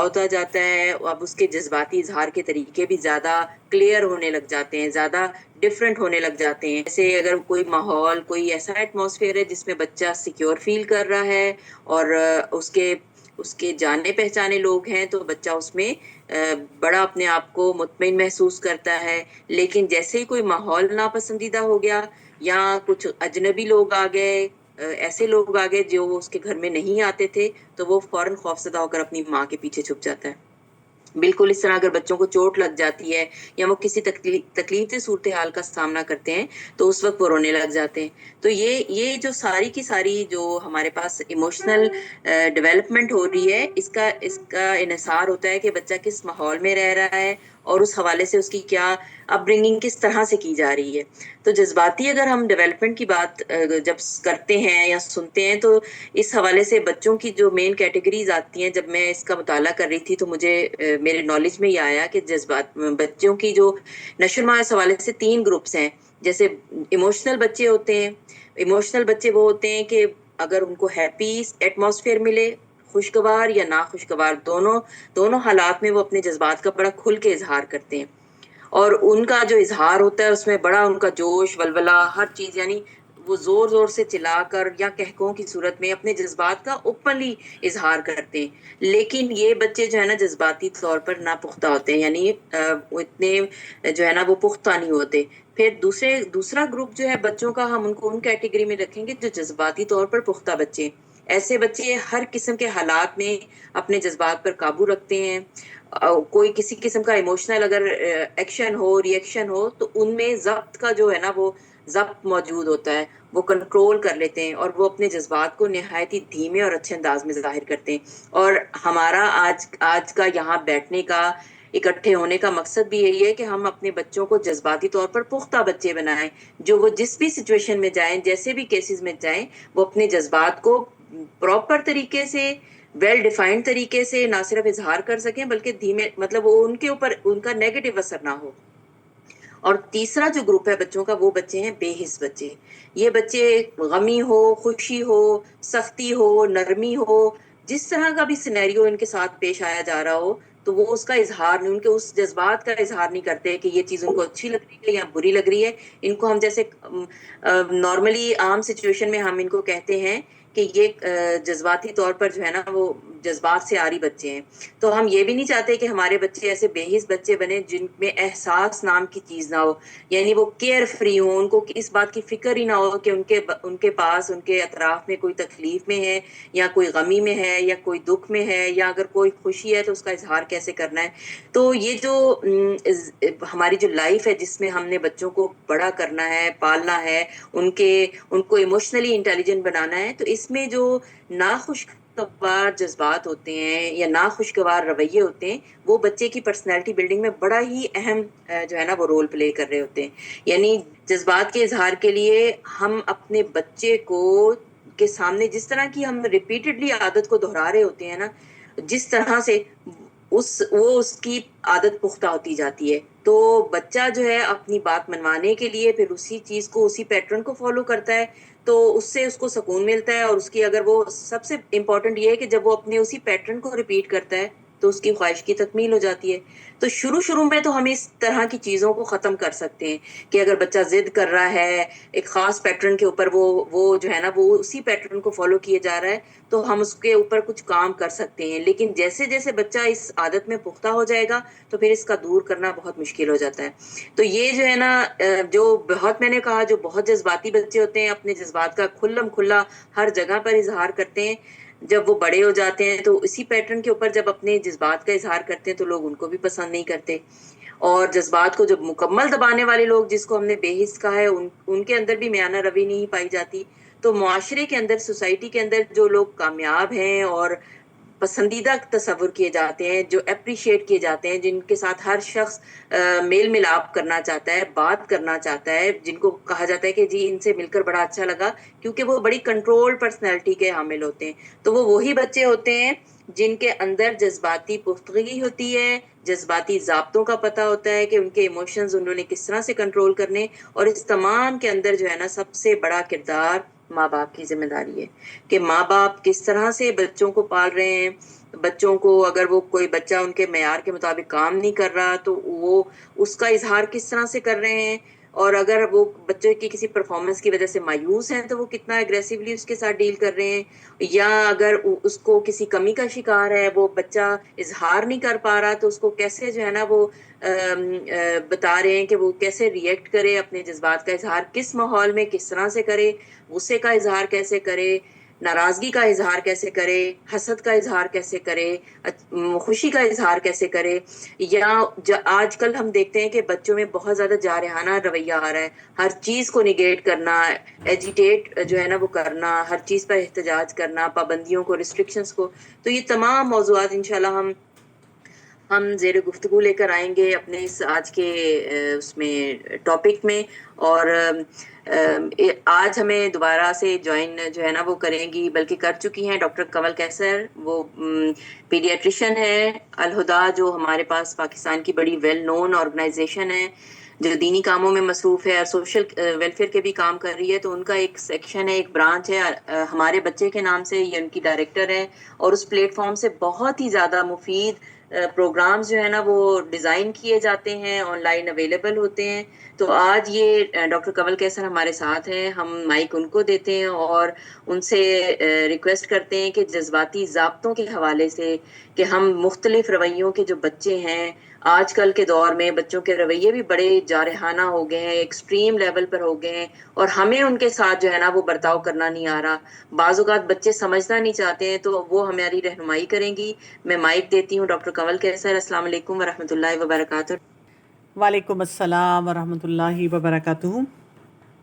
ہوتا جاتا ہے، اب اس کے جذباتی اظہار کے طریقے بھی زیادہ کلیئر ہونے لگ جاتے ہیں، زیادہ ڈفرینٹ ہونے لگ جاتے ہیں. جیسے اگر کوئی ماحول، کوئی ایسا ایٹماسفیئر ہے جس میں بچہ سیکیور فیل کر رہا ہے اور اس کے جانے پہچانے لوگ ہیں، تو بچہ اس میں بڑا اپنے آپ کو مطمئن محسوس کرتا ہے. لیکن جیسے ہی کوئی ماحول ناپسندیدہ ہو گیا یا کچھ اجنبی لوگ آ گئے، ایسے لوگ آ گئے جو اس کے گھر میں نہیں آتے تھے، تو وہ فوراً خوفزدہ ہو کر اپنی ماں کے پیچھے چھپ جاتا ہے. بالکل اس طرح اگر بچوں کو چوٹ لگ جاتی ہے یا وہ کسی تکلیفی صورتحال کا سامنا کرتے ہیں، تو اس وقت وہ رونے لگ جاتے ہیں. تو یہ جو ساری کی ساری جو ہمارے پاس ایموشنل ڈیولپمنٹ ہو رہی ہے، اس کا انحصار ہوتا ہے کہ بچہ کس ماحول میں رہ رہا ہے اور اس حوالے سے اس کی کیا اپ برنگنگ کس طرح سے کی جا رہی ہے. تو جذباتی اگر ہم ڈیولپمنٹ کی بات جب کرتے ہیں یا سنتے ہیں، تو اس حوالے سے بچوں کی جو مین کیٹیگریز آتی ہیں، جب میں اس کا مطالعہ کر رہی تھی تو مجھے میرے نالج میں یہ آیا کہ جذبات بچوں کی جو نشو و نما اس حوالے سے 3 گروپس ہیں. جیسے ایموشنل بچے ہوتے ہیں. ایموشنل بچے وہ ہوتے ہیں کہ اگر ان کو ہیپی ایٹماسفیئر ملے، خوشگوار یا ناخوشگوار، دونوں حالات میں وہ اپنے جذبات کا بڑا کھل کے اظہار کرتے ہیں. اور ان کا جو اظہار ہوتا ہے اس میں بڑا ان کا جوش ولولہ ہر چیز، یعنی وہ زور زور سے چلا کر یا کہکوں کی صورت میں اپنے جذبات کا اوپنلی اظہار کرتے ہیں. لیکن یہ بچے جو ہے نا جذباتی طور پر ناپختہ ہوتے ہیں، یعنی وہ اتنے جو ہے نا وہ پختہ نہیں ہوتے. پھر دوسرا گروپ جو ہے بچوں کا، ہم ان کو ان کیٹیگری میں رکھیں گے جو جذباتی طور پر پختہ بچے. ایسے بچے ہر قسم کے حالات میں اپنے جذبات پر قابو رکھتے ہیں. کوئی کسی قسم کا ایموشنل اگر ایکشن ہو، ری ایکشن ہو، تو ان میں ضبط کا جو ہے نا وہ ضبط موجود ہوتا ہے، وہ کنٹرول کر لیتے ہیں اور وہ اپنے جذبات کو نہایت ہی دھیمے اور اچھے انداز میں ظاہر کرتے ہیں. اور ہمارا آج کا یہاں بیٹھنے کا، اکٹھے ہونے کا مقصد بھی یہی ہے کہ ہم اپنے بچوں کو جذباتی طور پر پختہ بچے بنائیں، جو وہ جس بھی سچویشن میں جائیں، جیسے بھی کیسز میں جائیں، وہ اپنے جذبات کو پراپر طریقے سے، ویل ڈیفائنڈ طریقے سے نہ صرف اظہار کر سکیں بلکہ دھیمے، مطلب وہ ان کے اوپر ان کا نیگیٹو اثر نہ ہو. اور تیسرا جو گروپ ہے بچوں کا، وہ بچے ہیں بے حس بچے. یہ بچے غمی ہو، خوشی ہو، سختی ہو، نرمی ہو، جس طرح کا بھی سینیریو ان کے ساتھ پیش آیا جا رہا ہو، تو وہ اس کا اظہار نہیں، ان کے اس جذبات کا اظہار نہیں کرتے کہ یہ چیز ان کو اچھی لگ رہی ہے یا بری لگ رہی ہے. ان کو ہم جیسے نارملی عام سچویشن میں ہم ان کو کہتے ہیں کہ یہ جذباتی طور پر جو ہے نا وہ جذبات سے عاری بچے ہیں. تو ہم یہ بھی نہیں چاہتے کہ ہمارے بچے ایسے بے حس بچے بنے جن میں احساس نام کی چیز نہ ہو، یعنی وہ کیئر فری ہوں، ان کو اس بات کی فکر ہی نہ ہو کہ ان کے پاس، ان کے اطراف میں کوئی تکلیف میں ہے یا کوئی غمی میں ہے یا کوئی دکھ میں ہے، یا اگر کوئی خوشی ہے تو اس کا اظہار کیسے کرنا ہے. تو یہ جو ہماری جو لائف ہے جس میں ہم نے بچوں کو بڑا کرنا ہے، پالنا ہے، ان کو ایموشنلی انٹیلیجنٹ بنانا ہے، تو اس میں جو ناخوشگوار جذبات ہوتے ہیں یا ناخوشگوار رویے ہوتے ہیں، وہ بچے کی پرسنالٹی بلڈنگ میں بڑا ہی اہم جو ہے نا وہ رول پلے کر رہے ہوتے ہیں. یعنی جذبات کے اظہار کے لیے ہم اپنے بچے کو کے سامنے جس طرح کی ہم ریپیٹڈلی عادت کو دہرا رہے ہوتے ہیں نا، جس طرح سے اس کی عادت پختہ ہوتی جاتی ہے، تو بچہ جو ہے اپنی بات منوانے کے لیے پھر اسی چیز کو، اسی پیٹرن کو فالو کرتا ہے. تو اس سے اس کو سکون ملتا ہے، اور اس کی اگر وہ سب سے امپورٹنٹ یہ ہے کہ جب وہ اپنے اسی پیٹرن کو ریپیٹ کرتا ہے تو اس کی خواہش کی تکمیل ہو جاتی ہے. تو شروع میں تو ہم اس طرح کی چیزوں کو ختم کر سکتے ہیں کہ اگر بچہ ضد کر رہا ہے ایک خاص پیٹرن کے اوپر، وہ جو ہے نا وہ اسی پیٹرن کو فالو کیے جا رہا ہے، تو ہم اس کے اوپر کچھ کام کر سکتے ہیں. لیکن جیسے جیسے بچہ اس عادت میں پختہ ہو جائے گا تو پھر اس کا دور کرنا بہت مشکل ہو جاتا ہے. تو یہ جو ہے نا جو بہت، میں نے کہا، جو بہت جذباتی بچے ہوتے ہیں، اپنے جذبات کا کھلم کھلا ہر جگہ پر اظہار کرتے ہیں، جب وہ بڑے ہو جاتے ہیں تو اسی پیٹرن کے اوپر جب اپنے جذبات کا اظہار کرتے ہیں تو لوگ ان کو بھی پسند نہیں کرتے. اور جذبات کو جب مکمل دبانے والے لوگ، جس کو ہم نے بے حس کہا ہے، ان کے اندر بھی میانہ روی نہیں پائی جاتی. تو معاشرے کے اندر، سوسائٹی کے اندر جو لوگ کامیاب ہیں اور پسندیدہ تصور کیے جاتے ہیں، جو اپریشیٹ کیے جاتے ہیں، جن کے ساتھ ہر شخص میل ملاپ کرنا چاہتا ہے، بات کرنا چاہتا ہے، جن کو کہا جاتا ہے کہ جی ان سے مل کر بڑا اچھا لگا، کیونکہ وہ بڑی کنٹرول پرسنالٹی کے حامل ہوتے ہیں. تو وہ وہی بچے ہوتے ہیں جن کے اندر جذباتی پختگی ہوتی ہے، جذباتی ضابطوں کا پتہ ہوتا ہے کہ ان کے ایموشنز انہوں نے کس طرح سے کنٹرول کرنے. اور اس تمام کے اندر جو ہے نا سب سے بڑا کردار ماں باپ کی ذمہ داری ہے کہ ماں باپ کس طرح سے بچوں کو پال رہے ہیں، بچوں کو اگر وہ کوئی بچہ ان کے معیار کے مطابق کام نہیں کر رہا تو وہ اس کا اظہار کس طرح سے کر رہے ہیں، اور اگر وہ بچے کی کسی پرفارمنس کی وجہ سے مایوس ہیں تو وہ کتنا اگریسولی اس کے ساتھ ڈیل کر رہے ہیں، یا اگر اس کو کسی کمی کا شکار ہے، وہ بچہ اظہار نہیں کر پا رہا تو اس کو کیسے جو ہے نا وہ بتا رہے ہیں کہ وہ کیسے ریئیکٹ کرے، اپنے جذبات کا اظہار کس ماحول میں کس طرح سے کرے، غصے کا اظہار کیسے کرے، ناراضگی کا اظہار کیسے کرے، حسد کا اظہار کیسے کرے، خوشی کا اظہار کیسے کرے، یا آج کل ہم دیکھتے ہیں کہ بچوں میں بہت زیادہ جارحانہ رویہ آ رہا ہے، ہر چیز کو نگیٹ کرنا، ایجیٹیٹ جو ہے نا وہ کرنا، ہر چیز پر احتجاج کرنا، پابندیوں کو، ریسٹرکشنز کو. تو یہ تمام موضوعات انشاءاللہ ہم زیر گفتگو لے کر آئیں گے اپنے اس آج کے اس میں ٹاپک میں. اور آج ہمیں دوبارہ سے جوائن جو ہے نا وہ کریں گی، بلکہ کر چکی ہیں، ڈاکٹر کنول کیسر. وہ پیڈیاٹریشین ہے الہدا، جو ہمارے پاس پاکستان کی بڑی ویل نون آرگنائزیشن ہے، جو دینی کاموں میں مصروف ہے اور سوشل ویلفیئر کے بھی کام کر رہی ہے. تو ان کا ایک سیکشن ہے، ایک برانچ ہے ہمارے بچے کے نام سے، یہ ان کی ڈائریکٹر ہے. اور اس پلیٹ فارم سے بہت ہی زیادہ مفید پروگرامز جو ہے نا وہ ڈیزائن کیے جاتے ہیں، آن لائن اویلیبل ہوتے ہیں. تو آج یہ ڈاکٹر کنول کیسر ہمارے ساتھ ہیں، ہم مائک ان کو دیتے ہیں اور ان سے ریکویسٹ کرتے ہیں کہ جذباتی ضابطوں کے حوالے سے، کہ ہم مختلف رویوں کے جو بچے ہیں آج کل کے دور میں، بچوں کے رویے بھی بڑے جارحانہ ہو گئے ہیں، ایکسٹریم لیول پر ہو گئے ہیں، اور ہمیں ان کے ساتھ جو ہے نا وہ برتاؤ کرنا نہیں آ رہا. بعض اوقات بچے سمجھنا نہیں چاہتے ہیں، تو وہ ہماری رہنمائی کریں گی. میں مائک دیتی ہوں ڈاکٹر کنول کیسر. السلام علیکم ورحمۃ اللہ وبرکاتہ. وعلیکم السلام ورحمۃ اللہ وبرکاتہ.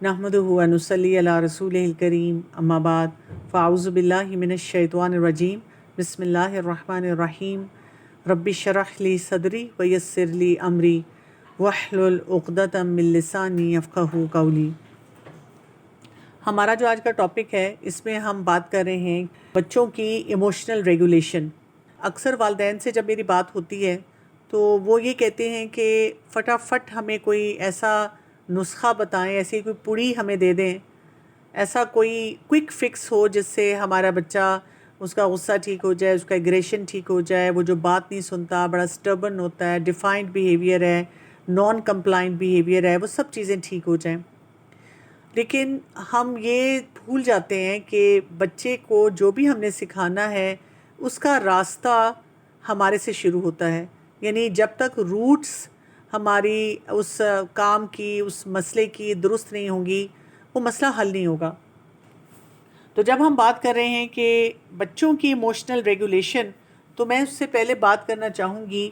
نحمدہ و نصلی علی رسولہ الکریم، اما بعد، فاعوذ باللہ من الشیطان الرجیم، بسم اللہ الرحمن الرحیم. رب اشرح لی صدری ویسر لی امری واحلل عقدۃ من لسانی یفقہوا قولی. ہمارا جو آج کا ٹاپک ہے، اس میں ہم بات کر رہے ہیں بچوں کی ایموشنل ریگولیشن. اکثر والدین سے جب میری بات ہوتی ہے تو وہ یہ کہتے ہیں کہ فٹافٹ ہمیں کوئی ایسا نسخہ بتائیں، ایسی کوئی پڑی ہمیں دے دیں، ایسا کوئی کوئک فکس ہو جس سے ہمارا بچہ، اس کا غصہ ٹھیک ہو جائے، اس کا ایگریشن ٹھیک ہو جائے، وہ جو بات نہیں سنتا، بڑا سٹربن ہوتا ہے، ڈیفائنڈ بیہیویئر ہے، نان کمپلائنٹ بیہیویئر ہے، وہ سب چیزیں ٹھیک ہو جائیں. لیکن ہم یہ بھول جاتے ہیں کہ بچے کو جو بھی ہم نے سکھانا ہے اس کا راستہ ہمارے سے شروع ہوتا ہے. یعنی جب تک روٹس ہماری اس کام کی، اس مسئلے کی درست نہیں ہوں گی، وہ مسئلہ حل نہیں ہوگا. تو جب ہم بات کر رہے ہیں کہ بچوں کی ایموشنل ریگولیشن، تو میں اس سے پہلے بات کرنا چاہوں گی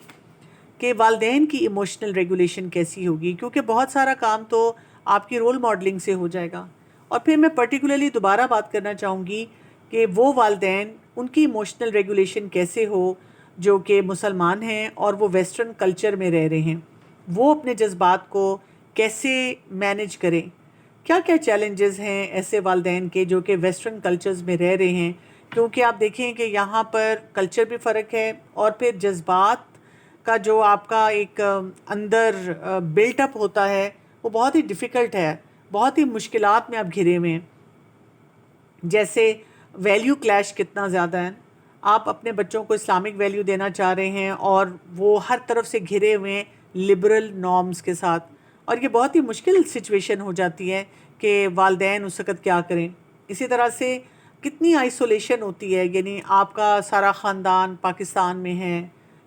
کہ والدین کی ایموشنل ریگولیشن کیسی ہوگی، کیونکہ بہت سارا کام تو آپ کی رول ماڈلنگ سے ہو جائے گا. اور پھر میں پرٹیکولرلی دوبارہ بات کرنا چاہوں گی کہ وہ والدین، ان کی ایموشنل ریگولیشن کیسے ہو جو کہ مسلمان ہیں اور وہ ویسٹرن کلچر میں رہ رہے ہیں، وہ اپنے جذبات کو کیسے مینج کریں. کیا کیا چیلنجز ہیں ایسے والدین کے جو کہ ویسٹرن کلچرز میں رہ رہے ہیں، کیونکہ آپ دیکھیں کہ یہاں پر کلچر بھی فرق ہے، اور پھر جذبات کا جو آپ کا ایک اندر بلٹ اپ ہوتا ہے وہ بہت ہی ڈیفیکلٹ ہے، بہت ہی مشکلات میں آپ گھرے ہوئے ہیں. جیسے ویلیو کلیش کتنا زیادہ ہے. آپ اپنے بچوں کو اسلامک ویلیو دینا چاہ رہے ہیں اور وہ ہر طرف سے گھرے ہوئے ہیں لبرل نارمز کے ساتھ، اور یہ بہت ہی مشکل سچویشن ہو جاتی ہے کہ والدین اس وقت کیا کریں. اسی طرح سے کتنی آئسولیشن ہوتی ہے، یعنی آپ کا سارا خاندان پاکستان میں ہے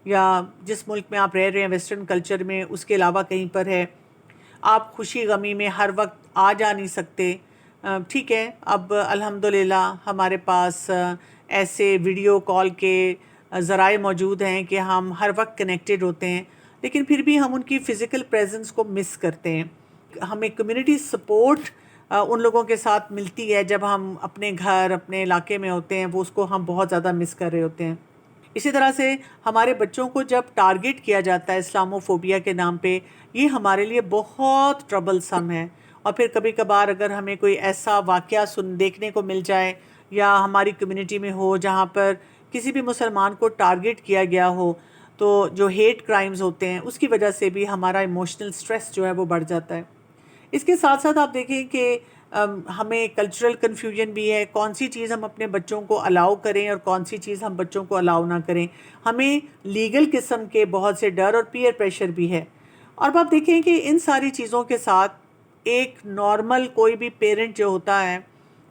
یا جس ملک میں آپ رہ رہے ہیں ویسٹرن کلچر میں، اس کے علاوہ کہیں پر ہے، آپ خوشی غمی میں ہر وقت آ جا نہیں سکتے. ٹھیک ہے، اب الحمدللہ ہمارے پاس ایسے ویڈیو کال کے ذرائع موجود ہیں کہ ہم ہر وقت کنیکٹڈ ہوتے ہیں، لیکن پھر بھی ہم ان کی فزیکل پریزنس کو مس کرتے ہیں. ہمیں کمیونٹی سپورٹ ان لوگوں کے ساتھ ملتی ہے جب ہم اپنے گھر، اپنے علاقے میں ہوتے ہیں، وہ اس کو ہم بہت زیادہ مس کر رہے ہوتے ہیں. اسی طرح سے ہمارے بچوں کو جب ٹارگٹ کیا جاتا ہے اسلاموفوبیا کے نام پہ، یہ ہمارے لیے بہت ٹربل سم ہے. اور پھر کبھی کبھار اگر ہمیں کوئی ایسا واقعہ دیکھنے کو مل جائے یا ہماری کمیونٹی میں ہو جہاں پر کسی بھی مسلمان کو ٹارگٹ کیا گیا ہو، تو جو ہیٹ کرائمز ہوتے ہیں اس کی وجہ سے بھی ہمارا ایموشنل سٹریس جو ہے وہ بڑھ جاتا ہے. اس کے ساتھ ساتھ آپ دیکھیں کہ ہمیں کلچرل کنفیوژن بھی ہے، کون سی چیز ہم اپنے بچوں کو الاؤ کریں اور کون سی چیز ہم بچوں کو الاؤ نہ کریں، ہمیں لیگل قسم کے بہت سے ڈر اور پیئر پریشر بھی ہے۔ اور اب آپ دیکھیں کہ ان ساری چیزوں کے ساتھ ایک نارمل کوئی بھی پیرنٹ جو ہوتا ہے،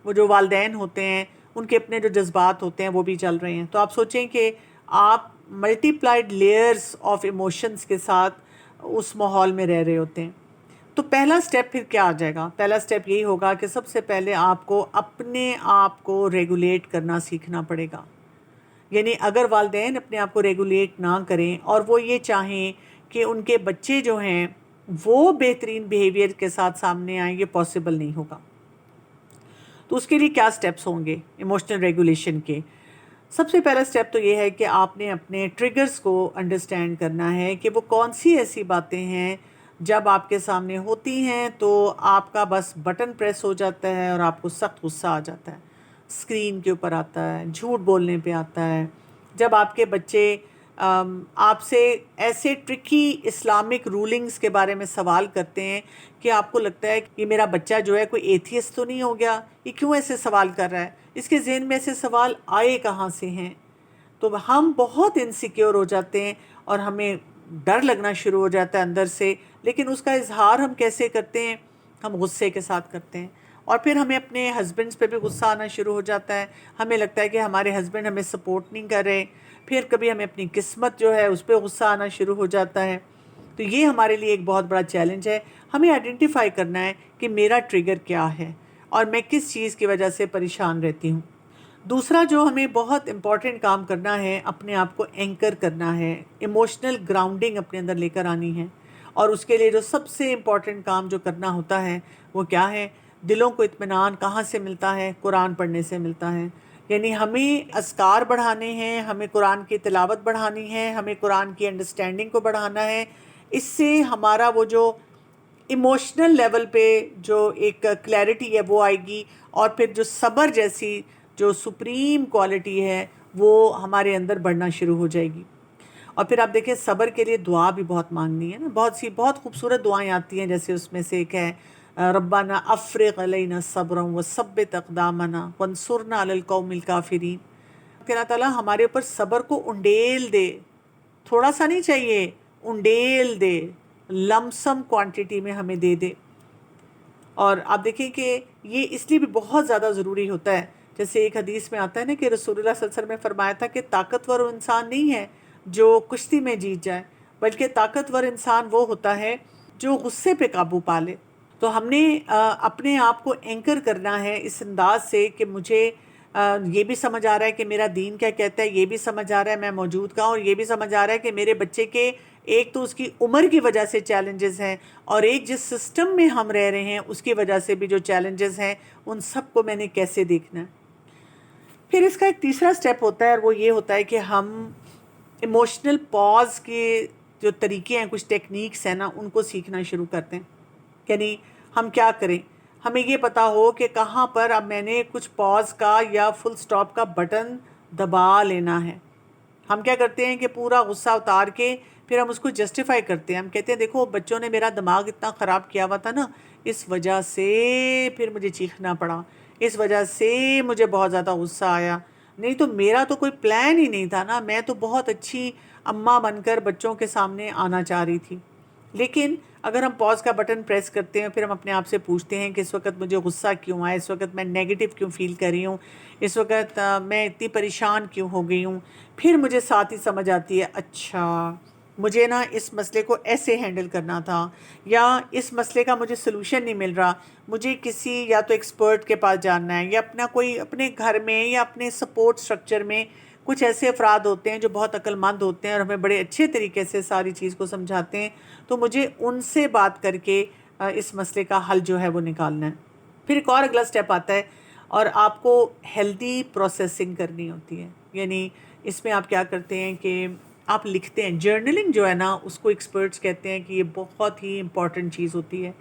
وہ جو والدین ہوتے ہیں، ان کے اپنے جو جذبات ہوتے ہیں وہ بھی چل رہے ہیں۔ تو آپ سوچیں کہ آپ ملٹی پلائڈ لیئرز آف ایموشنز کے ساتھ اس ماحول میں رہ رہے ہوتے ہیں۔ تو پہلا سٹیپ پھر کیا آ جائے گا؟ پہلا سٹیپ یہی ہوگا کہ سب سے پہلے آپ کو اپنے آپ کو ریگولیٹ کرنا سیکھنا پڑے گا۔ یعنی اگر والدین اپنے آپ کو ریگولیٹ نہ کریں اور وہ یہ چاہیں کہ ان کے بچے جو ہیں وہ بہترین بیہیویئر کے ساتھ سامنے آئیں، یہ پاسبل نہیں ہوگا۔ تو اس کے لیے کیا سٹیپس ہوں گے ایموشنل ریگولیشن کے؟ سب سے پہلا سٹیپ تو یہ ہے کہ آپ نے اپنے ٹریگرز کو انڈرسٹینڈ کرنا ہے کہ وہ کون سی ایسی باتیں ہیں جب آپ کے سامنے ہوتی ہیں تو آپ کا بس بٹن پریس ہو جاتا ہے اور آپ کو سخت غصہ آ جاتا ہے، اسکرین کے اوپر آتا ہے، جھوٹ بولنے پہ آتا ہے، جب آپ کے بچے آپ سے ایسے ٹرکی اسلامک رولنگز کے بارے میں سوال کرتے ہیں کہ آپ کو لگتا ہے کہ یہ میرا بچہ جو ہے کوئی ایتھیسٹ تو نہیں ہو گیا، یہ کیوں ایسے سوال کر رہا ہے، اس کے ذہن میں ایسے سوال آئے کہاں سے ہیں؟ تو ہم بہت انسیکیور ہو جاتے ہیں اور ہمیں ڈر لگنا شروع ہو جاتا ہے اندر سے، لیکن اس کا اظہار ہم کیسے کرتے ہیں؟ ہم غصے کے ساتھ کرتے ہیں، اور پھر ہمیں اپنے ہسبینڈس پہ بھی غصہ آنا شروع ہو جاتا ہے، ہمیں لگتا ہے کہ ہمارے ہسبینڈ ہمیں سپورٹ نہیں کر رہے، پھر کبھی ہمیں اپنی قسمت جو ہے اس پہ غصہ آنا شروع ہو جاتا ہے۔ تو یہ ہمارے لیے ایک بہت بڑا چیلنج ہے، ہمیں آئیڈینٹیفائی کرنا ہے کہ میرا ٹریگر کیا ہے اور میں کس چیز کی وجہ سے پریشان رہتی ہوں۔ دوسرا جو ہمیں بہت امپورٹنٹ کام کرنا ہے، اپنے آپ کو اینکر کرنا ہے، ایموشنل گراؤنڈنگ اپنے اندر لے کر آنی ہے، اور اس کے لیے جو سب سے امپورٹنٹ کام جو کرنا ہوتا ہے وہ کیا ہے؟ دلوں کو اطمینان کہاں سے ملتا ہے؟ قرآن پڑھنے سے ملتا ہے۔ یعنی ہمیں اذکار بڑھانے ہیں، ہمیں قرآن کی تلاوت بڑھانی ہے، ہمیں قرآن کی انڈرسٹینڈنگ کو بڑھانا ہے۔ اس سے ہمارا وہ جو ایموشنل لیول پہ جو ایک کلیئرٹی ہے وہ آئے گی، اور پھر جو صبر جیسی جو سپریم کوالٹی ہے وہ ہمارے اندر بڑھنا شروع ہو جائے گی۔ اور پھر آپ دیکھیں صبر کے لیے دعا بھی بہت مانگنی ہے نا، بہت خوبصورت دعائیں آتی ہیں، جیسے اس میں سے ایک ہے ربنا افرغ علینا صبرا وثبت اقدامنا وانصرنا علی القوم الکافرین، کہ اللہ تعالیٰ ہمارے اوپر صبر کو انڈیل دے، تھوڑا سا نہیں چاہیے، انڈیل دے، لمسم کوانٹٹی میں ہمیں دے دے۔ اور آپ دیکھیں کہ یہ اس لیے بھی بہت زیادہ ضروری ہوتا ہے، جیسے ایک حدیث میں آتا ہے نا کہ رسول اللہ صلی اللہ علیہ وسلم نے فرمایا تھا کہ طاقتور انسان نہیں ہے جو کشتی میں جیت جائے، بلکہ طاقتور انسان وہ ہوتا ہے جو غصے پہ قابو پا لے۔ تو ہم نے اپنے آپ کو اینکر کرنا ہے اس انداز سے کہ مجھے یہ بھی سمجھ آ رہا ہے کہ میرا دین کیا کہتا ہے، یہ بھی سمجھ آ رہا ہے میں موجود کہاں، اور یہ بھی سمجھ آ رہا ہے کہ میرے بچے کے ایک تو اس کی عمر کی وجہ سے چیلنجز ہیں، اور ایک جس سسٹم میں ہم رہ رہے ہیں اس کی وجہ سے بھی جو چیلنجز ہیں، ان سب کو میں نے کیسے دیکھنا ہے۔ پھر اس کا ایک تیسرا سٹیپ ہوتا ہے، اور وہ یہ ہوتا ہے کہ ہم ایموشنل پاز کے جو طریقے ہیں، کچھ ٹیکنیکس ہیں نا، ان کو سیکھنا شروع کرتے ہیں۔ یعنی ہم کیا کریں؟ ہمیں یہ پتا ہو کہ کہاں پر اب میں نے کچھ پاز کا یا فل سٹاپ کا بٹن دبا لینا ہے۔ ہم کیا کرتے ہیں کہ پورا غصہ اتار کے پھر ہم اس کو جسٹیفائی کرتے ہیں، ہم کہتے ہیں دیکھو بچوں نے میرا دماغ اتنا خراب کیا ہوا تھا نا، اس وجہ سے پھر مجھے چیخنا پڑا، اس وجہ سے مجھے بہت زیادہ غصہ آیا، نہیں تو میرا تو کوئی پلان ہی نہیں تھا نا، میں تو بہت اچھی اماں بن کر بچوں کے سامنے آنا چاہ رہی تھی۔ لیکن اگر ہم پاز کا بٹن پریس کرتے ہیں، پھر ہم اپنے آپ سے پوچھتے ہیں کہ اس وقت مجھے غصہ کیوں آیا، اس وقت میں نیگیٹو کیوں فیل کر رہی ہوں، اس وقت میں اتنی پریشان کیوں ہو گئی ہوں، پھر مجھے ساتھ ہی سمجھ آتی ہے اچھا مجھے نا اس مسئلے کو ایسے ہینڈل کرنا تھا، یا اس مسئلے کا مجھے سلوشن نہیں مل رہا، مجھے کسی یا تو ایکسپرٹ کے پاس جاننا ہے، یا اپنے گھر میں یا اپنے سپورٹ سٹرکچر میں کچھ ایسے افراد ہوتے ہیں جو بہت عقل مند ہوتے ہیں اور ہمیں بڑے اچھے طریقے سے ساری چیز کو سمجھاتے ہیں، تو مجھے ان سے بات کر کے اس مسئلے کا حل جو ہے وہ نکالنا ہے۔ پھر ایک اور اگلا سٹیپ آتا ہے، اور آپ کو ہیلدی پروسیسنگ کرنی ہوتی ہے۔ یعنی اس میں آپ کیا کرتے ہیں کہ آپ لکھتے ہیں، جرنلنگ جو ہے نا اس کو ایکسپرٹس کہتے ہیں کہ یہ بہت ہی امپورٹنٹ چیز ہوتی ہے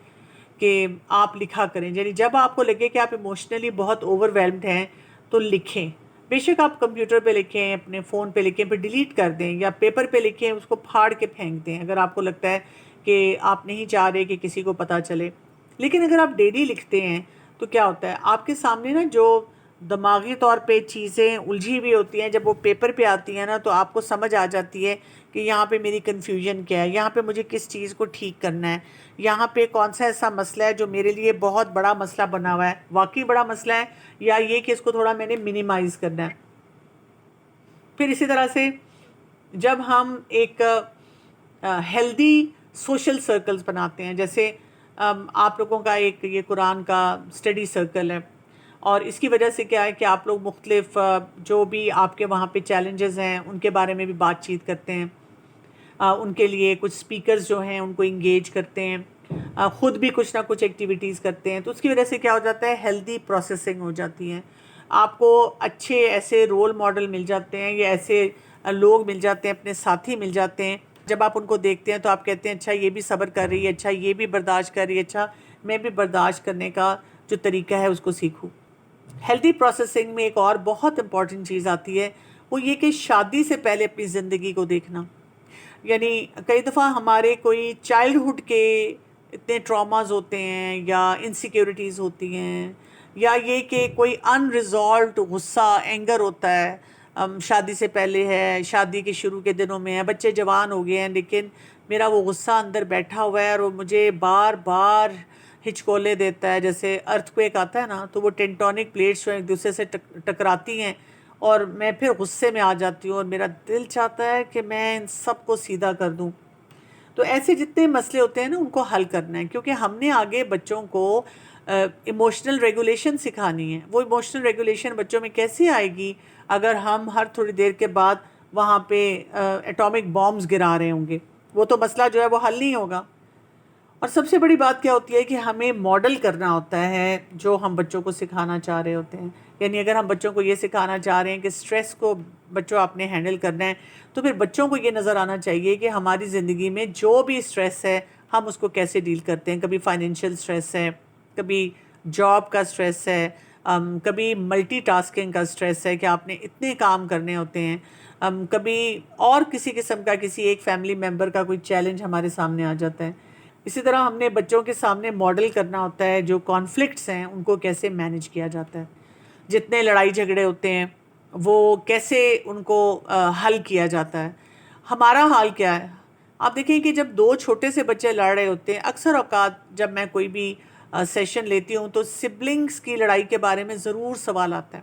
کہ آپ لکھا کریں۔ یعنی جب آپ کو لگے کہ آپ ایموشنلی بہت اوور ویلمڈ ہیں تو لکھیں، بے شک آپ کمپیوٹر پہ لکھیں، اپنے فون پہ لکھیں، پھر ڈیلیٹ کر دیں، یا پیپر پہ لکھیں، اس کو پھاڑ کے پھینک دیں اگر آپ کو لگتا ہے کہ آپ نہیں چاہ رہے کہ کسی کو پتہ چلے۔ لیکن اگر آپ ڈیلی لکھتے ہیں تو کیا ہوتا ہے آپ کے سامنے نا جو دماغی طور پہ چیزیں الجھی ہوئی ہوتی ہیں، جب وہ پیپر پہ آتی ہیں نا تو آپ کو سمجھ آ جاتی ہے کہ یہاں پہ میری کنفیوژن کیا ہے، یہاں پہ مجھے کس چیز کو ٹھیک کرنا ہے، یہاں پہ کون سا ایسا مسئلہ ہے جو میرے لیے بہت بڑا مسئلہ بنا ہوا ہے، واقعی بڑا مسئلہ ہے، یا یہ کہ اس کو تھوڑا میں نے منیمائز کرنا ہے۔ پھر اسی طرح سے جب ہم ایک ہیلدی سوشل سرکلز بناتے ہیں، جیسے آپ لوگوں کا ایک یہ قرآن کا اسٹڈی سرکل ہے، اور اس کی وجہ سے کیا ہے کہ آپ لوگ مختلف جو بھی آپ کے وہاں پہ چیلنجز ہیں ان کے بارے میں بھی بات چیت کرتے ہیں، ان کے لیے کچھ سپیکرز جو ہیں ان کو انگیج کرتے ہیں، خود بھی کچھ نہ کچھ ایکٹیویٹیز کرتے ہیں، تو اس کی وجہ سے کیا ہو جاتا ہے ہیلدی پروسیسنگ ہو جاتی ہے، آپ کو اچھے ایسے رول ماڈل مل جاتے ہیں یا ایسے لوگ مل جاتے ہیں، اپنے ساتھی مل جاتے ہیں، جب آپ ان کو دیکھتے ہیں تو آپ کہتے ہیں اچھا یہ بھی صبر کر رہی ہے، اچھا یہ بھی برداشت کر رہی ہے، اچھا میں بھی برداشت کرنے کا جو طریقہ ہے اس کو سیکھوں۔ ہیلدی پروسیسنگ میں ایک اور بہت امپورٹنٹ چیز آتی ہے، وہ یہ کہ شادی سے پہلے اپنی زندگی کو دیکھنا۔ یعنی کئی دفعہ ہمارے کوئی چائلڈہڈ کے اتنے ٹراماز ہوتے ہیں یا انسیکیورٹیز ہوتی ہیں، یا یہ کہ کوئی ان ریزالوڈ غصہ اینگر ہوتا ہے، شادی سے پہلے ہے، شادی کے شروع کے دنوں میں ہے، بچے جوان ہو گئے ہیں لیکن میرا وہ غصہ اندر بیٹھا ہوا ہے اور وہ مجھے بار بار ہچکولے دیتا ہے، جیسے ارتھ کویک آتا ہے نا تو وہ ٹینٹونک پلیٹس جو ایک دوسرے سے ٹکراتی ہیں اور میں پھر غصے میں آ جاتی ہوں اور میرا دل چاہتا ہے کہ میں ان سب کو سیدھا کر دوں۔ تو ایسے جتنے مسئلے ہوتے ہیں نا ان کو حل کرنا ہے، کیونکہ ہم نے آگے بچوں کو ایموشنل ریگولیشن سکھانی ہے۔ وہ ایموشنل ریگولیشن بچوں میں کیسے آئے گی اگر ہم ہر تھوڑی دیر کے بعد وہاں پہ ایٹامک بامز گرا رہے ہوں گے؟ وہ تو مسئلہ جو ہے وہ حل نہیں ہوگا۔ اور سب سے بڑی بات کیا ہوتی ہے کہ ہمیں ماڈل کرنا ہوتا ہے جو ہم بچوں کو سکھانا چاہ رہے ہوتے ہیں۔ یعنی اگر ہم بچوں کو یہ سکھانا چاہ رہے ہیں کہ سٹریس کو بچوں آپ نے ہینڈل کرنا ہے، تو پھر بچوں کو یہ نظر آنا چاہیے کہ ہماری زندگی میں جو بھی سٹریس ہے ہم اس کو کیسے ڈیل کرتے ہیں۔ کبھی فائنینشیل سٹریس ہے، کبھی جاب کا سٹریس ہے، کبھی ملٹی ٹاسکنگ کا سٹریس ہے کہ آپ نے اتنے کام کرنے ہوتے ہیں، کبھی اور کسی قسم کا کسی ایک فیملی ممبر کا کوئی چیلنج ہمارے سامنے آ جاتا ہے۔ اسی طرح ہم نے بچوں کے سامنے ماڈل کرنا ہوتا ہے جو کانفلکٹس ہیں ان کو کیسے مینج کیا جاتا ہے، جتنے لڑائی جھگڑے ہوتے ہیں وہ کیسے ان کو حل کیا جاتا ہے۔ ہمارا حال کیا ہے؟ آپ دیکھیں کہ جب دو چھوٹے سے بچے لڑ رہے ہوتے ہیں، اکثر اوقات جب میں کوئی بھی سیشن لیتی ہوں تو سبلنگز کی لڑائی کے بارے میں ضرور سوال آتا ہے۔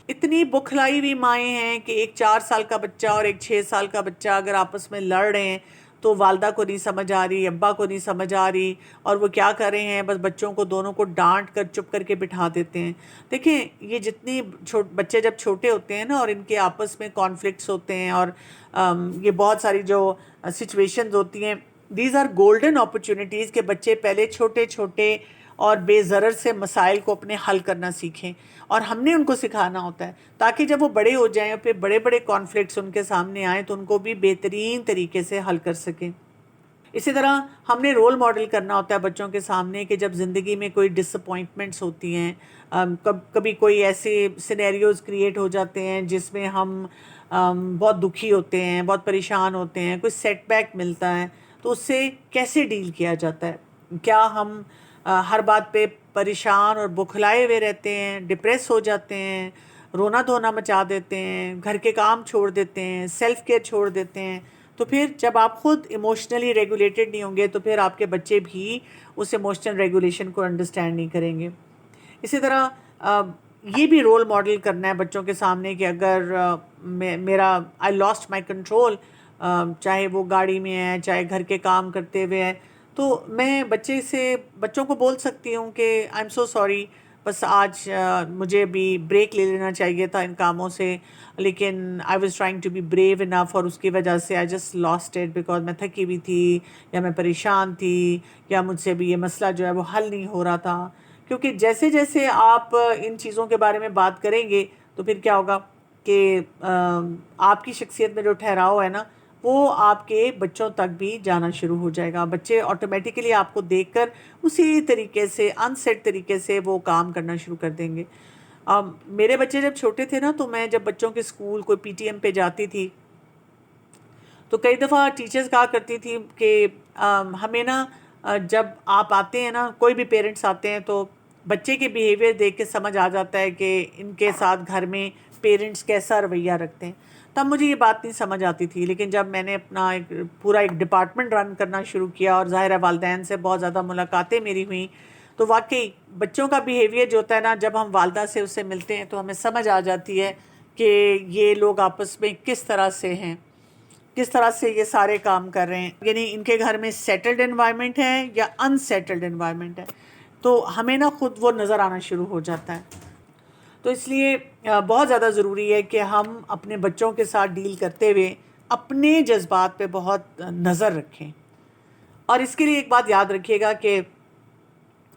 اتنی بکھلائی ہوئی مائیں ہیں کہ ایک 4 سال کا بچہ اور ایک 6 سال کا بچہ اگر آپس میں لڑ رہے ہیں تو والدہ کو نہیں سمجھ آ رہی، ابا کو نہیں سمجھ آ رہی، اور وہ کیا کر رہے ہیں بس بچوں کو دونوں کو ڈانٹ کر چپ کر کے بٹھا دیتے ہیں۔ دیکھیں یہ جتنی بچے جب چھوٹے ہوتے ہیں نا اور ان کے آپس میں کانفلکٹس ہوتے ہیں اور یہ بہت ساری جو سچویشنز ہوتی ہیں، دیز آر گولڈن اپرچونیٹیز کہ بچے پہلے چھوٹے چھوٹے اور بے ضرر سے مسائل کو اپنے حل کرنا سیکھیں، اور ہم نے ان کو سکھانا ہوتا ہے تاکہ جب وہ بڑے ہو جائیں اور پھر بڑے بڑے کانفلکٹس ان کے سامنے آئیں تو ان کو بھی بہترین طریقے سے حل کر سکیں۔ اسی طرح ہم نے رول ماڈل کرنا ہوتا ہے بچوں کے سامنے کہ جب زندگی میں کوئی ڈس اپوائنٹمنٹس ہوتی ہیں، کبھی کوئی ایسے سینیریوز کریٹ ہو جاتے ہیں جس میں ہم بہت دکھی ہوتے ہیں، بہت پریشان ہوتے ہیں، کوئی سیٹ بیک ملتا ہے تو اس سے کیسے ڈیل کیا جاتا ہے؟ کیا ہم ہر بات پہ پریشان اور بکھلائے ہوئے رہتے ہیں، ڈپریس ہو جاتے ہیں، رونا دھونا مچا دیتے ہیں، گھر کے کام چھوڑ دیتے ہیں، سیلف کیئر چھوڑ دیتے ہیں؟ تو پھر جب آپ خود ایموشنلی ریگولیٹڈ نہیں ہوں گے تو پھر آپ کے بچے بھی اس ایموشنل ریگولیشن کو انڈرسٹینڈ نہیں کریں گے۔ اسی طرح یہ بھی رول ماڈل کرنا ہے بچوں کے سامنے کہ اگر میرا آئی لاسٹ مائی کنٹرول، چاہے وہ گاڑی میں ہے چاہے گھر کے کام کرتے ہوئے ہے، تو میں بچوں کو بول سکتی ہوں کہ آئی ایم سو سوری، بس آج مجھے بھی بریک لے لینا چاہیے تھا ان کاموں سے، لیکن I was trying to be brave enough, اور اس کی وجہ سے I just lost it because میں تھکی ہوئی تھی یا میں پریشان تھی یا مجھ سے بھی یہ مسئلہ جو ہے وہ حل نہیں ہو رہا تھا۔ کیونکہ جیسے جیسے آپ ان چیزوں کے بارے میں بات کریں گے تو پھر کیا ہوگا کہ آپ کی شخصیت میں جو ٹھہراؤ ہے نا وہ آپ کے بچوں تک بھی جانا شروع ہو جائے گا۔ بچے آٹومیٹیکلی آپ کو دیکھ کر اسی طریقے سے ان سیٹ طریقے سے وہ کام کرنا شروع کر دیں گے۔ میرے بچے جب چھوٹے تھے نا تو میں جب بچوں کے اسکول کوئی پی ٹی ایم پہ جاتی تھی تو کئی دفعہ ٹیچرز کہا کرتی تھی کہ ہمیں نا جب آپ آتے ہیں نا، کوئی بھی پیرنٹس آتے ہیں تو بچے کے بیہیویئر دیکھ کے سمجھ آ جاتا ہے کہ ان کے ساتھ گھر میں پیرنٹس کیسا رویہ رکھتے ہیں. تب مجھے یہ بات نہیں سمجھ آتی تھی، لیکن جب میں نے اپنا پورا ایک ڈپارٹمنٹ رن کرنا شروع کیا اور ظاہر ہے والدین سے بہت زیادہ ملاقاتیں میری ہوئیں، تو واقعی بچوں کا بیہیویئر جو ہوتا ہے نا، جب ہم والدہ سے اس سے ملتے ہیں تو ہمیں سمجھ آ جاتی ہے کہ یہ لوگ آپس میں کس طرح سے ہیں، کس طرح سے یہ سارے کام کر رہے ہیں، یعنی ان کے گھر میں سیٹلڈ انوائرمنٹ ہے یا ان سیٹلڈ انوائرمنٹ ہے. تو ہمیں نا خود وہ نظر آنا شروع ہو جاتا ہے. تو اس لیے بہت زیادہ ضروری ہے کہ ہم اپنے بچوں کے ساتھ ڈیل کرتے ہوئے اپنے جذبات پہ بہت نظر رکھیں. اور اس کے لیے ایک بات یاد رکھیے گا کہ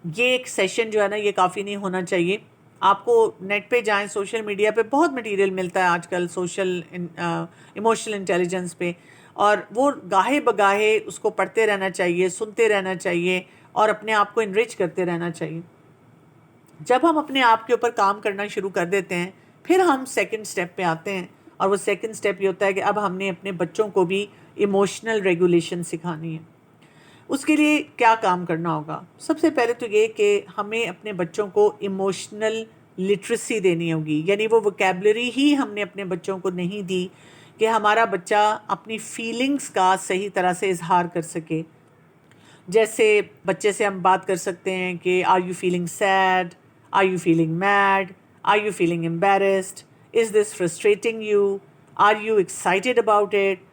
یہ ایک سیشن جو ہے نا، یہ کافی نہیں ہونا چاہیے. آپ کو نیٹ پہ جائیں، سوشل میڈیا پہ بہت مٹیریل ملتا ہے آج کل سوشل ایموشنل انٹیلیجنس پہ، اور وہ گاہے بگاہے اس کو پڑھتے رہنا چاہیے، سنتے رہنا چاہیے اور اپنے آپ کو انرچ کرتے رہنا چاہیے. جب ہم اپنے آپ کے اوپر کام کرنا شروع کر دیتے ہیں، پھر ہم سیکنڈ سٹیپ پہ آتے ہیں، اور وہ سیکنڈ سٹیپ یہ ہوتا ہے کہ اب ہم نے اپنے بچوں کو بھی ایموشنل ریگولیشن سکھانی ہے. اس کے لیے کیا کام کرنا ہوگا؟ سب سے پہلے تو یہ کہ ہمیں اپنے بچوں کو ایموشنل لٹریسی دینی ہوگی، یعنی وہ وکیبلری ہی ہم نے اپنے بچوں کو نہیں دی کہ ہمارا بچہ اپنی فیلنگز کا صحیح طرح سے اظہار کر سکے. جیسے بچے سے ہم بات کر سکتے ہیں کہ are you feeling sad, are you feeling mad, are you feeling embarrassed, is this frustrating you, are you excited about it,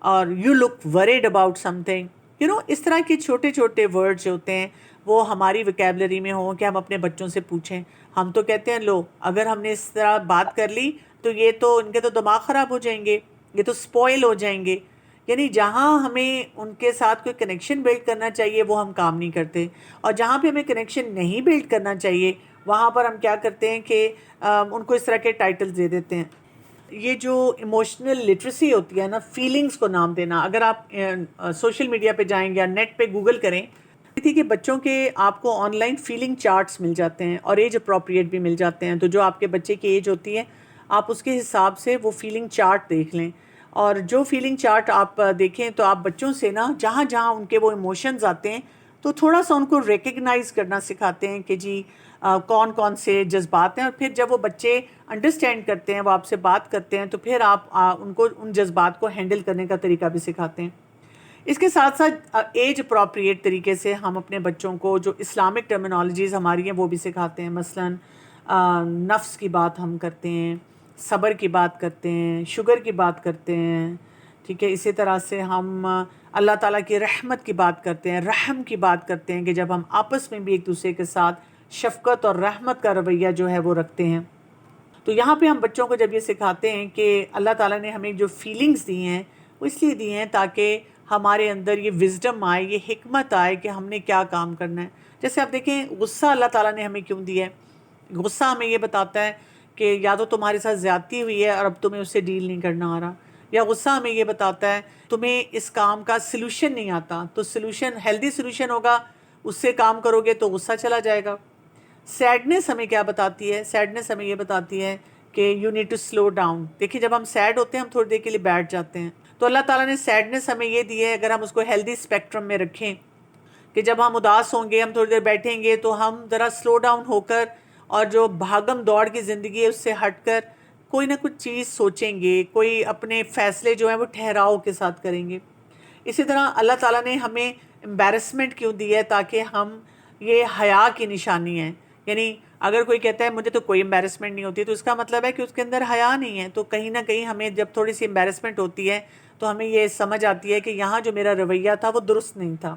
اور you look worried about something. اس طرح کے چھوٹے چھوٹے ورڈ جو ہوتے ہیں وہ ہماری وکیبلری میں ہوں کہ ہم اپنے بچوں سے پوچھیں. ہم تو کہتے ہیں لو، اگر ہم نے اس طرح بات کر لی تو یہ تو ان کے تو دماغ خراب ہو جائیں گے، یہ تو سپوائل ہو جائیں گے. یعنی جہاں ہمیں ان کے ساتھ کوئی کنیکشن بلڈ کرنا چاہیے وہ ہم کام نہیں کرتے، اور جہاں پہ ہمیں کنیکشن نہیں بلڈ کرنا چاہیے وہاں پر ہم کیا کرتے ہیں کہ ان کو اس طرح کے ٹائٹلز دے دیتے ہیں. یہ جو ایموشنل لٹریسی ہوتی ہے نا، فیلنگز کو نام دینا، اگر آپ سوشل میڈیا پہ جائیں یا نیٹ پہ گوگل کریں تھی کہ بچوں کے آپ کو آن لائن فیلنگ چارٹس مل جاتے ہیں اور ایج اپروپریٹ بھی مل جاتے ہیں. تو جو آپ کے بچے کی ایج ہوتی ہے آپ اس کے حساب سے وہ فیلنگ چارٹ دیکھ لیں، اور جو فیلنگ چارٹ آپ دیکھیں تو آپ بچوں سے نا جہاں جہاں ان کے وہ ایموشنز آتے ہیں تو تھوڑا سا ان کو ریکگنائز کرنا سکھاتے ہیں کہ جی کون کون سے جذبات ہیں. اور پھر جب وہ بچے انڈرسٹینڈ کرتے ہیں، وہ آپ سے بات کرتے ہیں، تو پھر آپ ان کو ان جذبات کو ہینڈل کرنے کا طریقہ بھی سکھاتے ہیں. اس کے ساتھ ساتھ ایج اپروپریٹ طریقے سے ہم اپنے بچوں کو جو اسلامک ٹرمینالوجیز ہماری ہیں وہ بھی سکھاتے ہیں. مثلاً نفس کی بات ہم کرتے ہیں، صبر کی بات کرتے ہیں، شگر کی بات کرتے ہیں، ٹھیک ہے. اسی طرح سے ہم اللہ تعالیٰ کی رحمت کی بات کرتے ہیں، رحم کی بات کرتے ہیں کہ جب ہم آپس میں بھی ایک دوسرے کے ساتھ شفقت اور رحمت کا رویہ جو ہے وہ رکھتے ہیں. تو یہاں پہ ہم بچوں کو جب یہ سکھاتے ہیں کہ اللہ تعالیٰ نے ہمیں جو فیلنگز دی ہیں وہ اس لیے دی ہیں تاکہ ہمارے اندر یہ وزڈم آئے، یہ حکمت آئے کہ ہم نے کیا کام کرنا ہے. جیسے آپ دیکھیں غصہ اللہ تعالیٰ نے ہمیں کیوں دیا ہے؟ غصہ ہمیں یہ بتاتا ہے کہ یا تو تمہارے ساتھ زیادتی ہوئی ہے اور اب تمہیں اس سے ڈیل نہیں کرنا آ رہا، یا غصہ ہمیں یہ بتاتا ہے تمہیں اس کام کا سلوشن نہیں آتا، تو سلوشن ہیلدی سلوشن ہوگا، اس سے کام کرو گے تو غصہ چلا جائے گا. سیڈنس ہمیں کیا بتاتی ہے؟ سیڈنس ہمیں یہ بتاتی ہے کہ you need to slow down. دیکھیے جب ہم سیڈ ہوتے ہیں ہم تھوڑی دیر کے لیے بیٹھ جاتے ہیں، تو اللہ تعالیٰ نے سیڈنس ہمیں یہ دی ہے اگر ہم اس کو ہیلدی اسپیکٹرم میں رکھیں کہ جب ہم اداس ہوں گے، ہم تھوڑی دیر بیٹھیں گے تو ہم ذرا سلو ڈاؤن ہو کر اور جو بھاگم دوڑ کی زندگی ہے اس سے ہٹ کر کوئی نہ کچھ چیز سوچیں گے، کوئی اپنے فیصلے جو ہیں وہ ٹھہراؤ کے ساتھ کریں گے. اسی طرح اللہ تعالیٰ نے ہمیں امبیرسمنٹ کیوں دی ہے؟ تاکہ ہم، یہ حیا کی نشانی ہے. یعنی اگر کوئی کہتا ہے مجھے تو کوئی امبیرسمنٹ نہیں ہوتی، تو اس کا مطلب ہے کہ اس کے اندر حیا نہیں ہے. تو کہیں نہ کہیں ہمیں جب تھوڑی سی امبیرسمنٹ ہوتی ہے تو ہمیں یہ سمجھ آتی ہے کہ یہاں جو میرا رویہ تھا وہ درست نہیں تھا.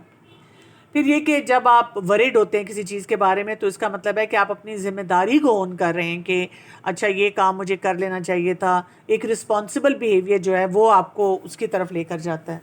پھر یہ کہ جب آپ ورڈ ہوتے ہیں کسی چیز کے بارے میں تو اس کا مطلب ہے کہ آپ اپنی ذمہ داری کو اون کر رہے ہیں کہ اچھا یہ کام مجھے کر لینا چاہیے تھا. ایک رسپانسبل بیہیویئر جو ہے وہ آپ کو اس کی طرف لے کر جاتا ہے.